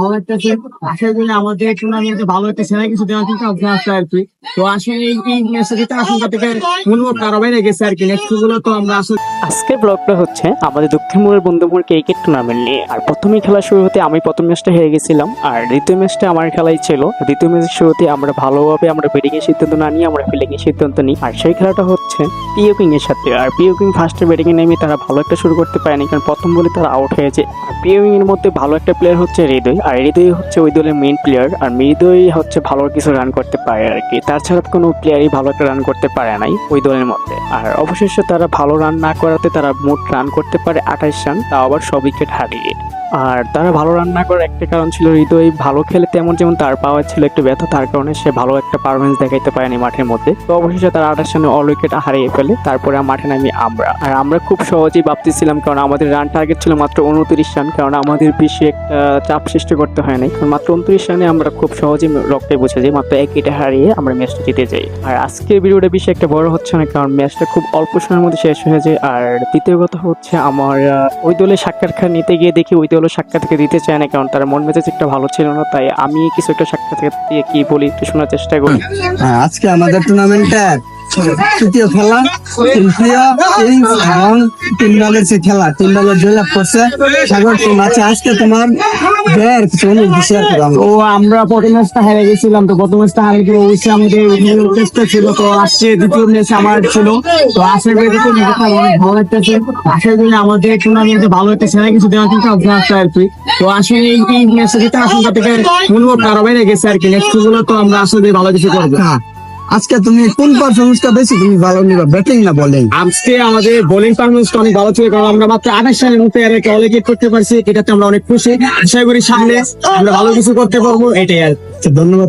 ভালো একটা আশা করি আমাদের টুর্নামেন্টে ভালো একটা সেরা কিছু দেওয়ার চিন্তা ভাবনা আছে আর কি। তো আসলে এই ম্যাচটা জিতে আশঙ্কা থেকে মনোভাব খারাপ হয়ে গেছে আর কি। নেক্সট গুলো তো আমরা আসলে আজকের ব্লগটা হচ্ছে আমাদের দক্ষিণমুখের বন্ধুমুর ক্রিকেট টুর্নামেন্ট নিয়ে। আর প্রথমেই খেলা শুরু হতে আমি প্রথম ম্যাচটা হেরে গেছিলাম, আর দ্বিতীয় ম্যাচটা আমার খেলাই ছিল। দ্বিতীয় ম্যাচের শুরুতে আমরা ভালোভাবে ব্যাটিং এর সিদ্ধান্ত না নিয়ে আমরা ফিল্ডিং এর সিদ্ধান্ত নিই। আর সেই খেলাটা হচ্ছে পিও কিং এর সাথে। আর পিও কিং ফার্স্টে ব্যাটিং এ নেমে তারা ভালো একটা শুরু করতে পারেনি, কারণ প্রথম বলে তারা আউট হয়েছে। আর পিও কিং এর মধ্যে ভালো একটা প্লেয়ার হচ্ছে হৃদয়, আর হৃদয় হচ্ছে ওই দলের মেইন প্লেয়ার। আর হৃদয় হচ্ছে ভালো কিছু রান করতে পারে আর কি, তাছাড়া কোনো প্লেয়ারই ভালো একটা রান করতে পারে নাই ওই দলের মধ্যে। আর অবশেষে তারা ভালো রান না করাতে তারা মোট রান করতে পারে 28 রান, তাও আবার সব উইকেট হারিয়ে। আর তারা ভালো রান না করার একটা কারণ ছিল হৃদয় ভালো খেলে তেমন, যেমন তার পাওয়ার ছিল একটু ব্যথা, তার কারণে সে ভালো একটা পারফরমেন্স দেখাইতে পারেনি মাঠের মধ্যে। তো অবশেষে তারা 28 রানে অল উইকেট হারিয়ে ফেলে। তারপরে মাঠে নামি আমরা খুব সহজেই ভাবতেছিলাম, কারণ আমাদের রান টার্গেট ছিল মাত্র 29 রান, কারণ আমাদের বেশি একটা চাপ সৃষ্টি করতে হয় নাই, কারণ মাত্র 29 রানে আমরা খুব সহজেই লক্ষ্যে বুঝে যাই, মাত্র 1 উইকেটে হারিয়ে আমরা ম্যাচটা জিতে যাই। আর আজকের ভিডিওটা বেশি একটা বড় হচ্ছে না, কারণ ম্যাচটা খুব অল্প সময়ের মধ্যে শেষ হয়ে যায়। আর দ্বিতীয় কথা হচ্ছে আমার ওই দলে সাক্ষাৎকার নিতে গিয়ে দেখি ওই দলের সাক্ষাৎকার দিতে চায় না, কারণ তার মন মেজাজ একটা ভালো ছিল না। তাই আমি কিছু একটা সাক্ষাৎকার দিয়ে কি বলি একটু শোনার চেষ্টা করি। আজকে আমাদের টুর্নামেন্টের তৃতীয় খেলা তিন দলের যে খেলা, তিন দলের জয়লাভ করছে। সাগর আছে আজকে তোমার ও আমরা প্রথম ম্যাচটা হেরে গেছিলাম, তো প্রথম ম্যাচটা হারে গিয়ে অবশ্যই আমাদের চেষ্টা ছিল। তো আজকে দ্বিতীয় ম্যাচ আমার ছিল, তো আশা করি অনেক ভালো লাগতেছে। আশা করি আমাদের টুর্নামেন্টে ভালো একটা সেরা কিছু দেওয়ার চিন্তা ভাবনা আছে আর কি। তো আসলে এই ম্যাচটা জিতে আশঙ্কা থেকে মনোভাব খারাপ হয়ে গেছে আর কি। নেক্সট গুলো তো আমরা আসলে ভালো কিছু করবো। আজকে তুমি কোন পারফরমেন্সটা বেশি তুমি ভালো নিবা, ব্যাটিং না বোলিং? আজকে আমাদের বোলিং পারফরমেন্সটা অনেক ভালো ছিল, কারণ আমরা মাত্র 28 রানের মধ্যে এরাকে অল উইকেট করতে পারছি। এটাতে আমরা অনেক খুশি। আশা করি সামনে আমরা ভালো কিছু করতে পারবো, এটাই আর। ধন্যবাদ।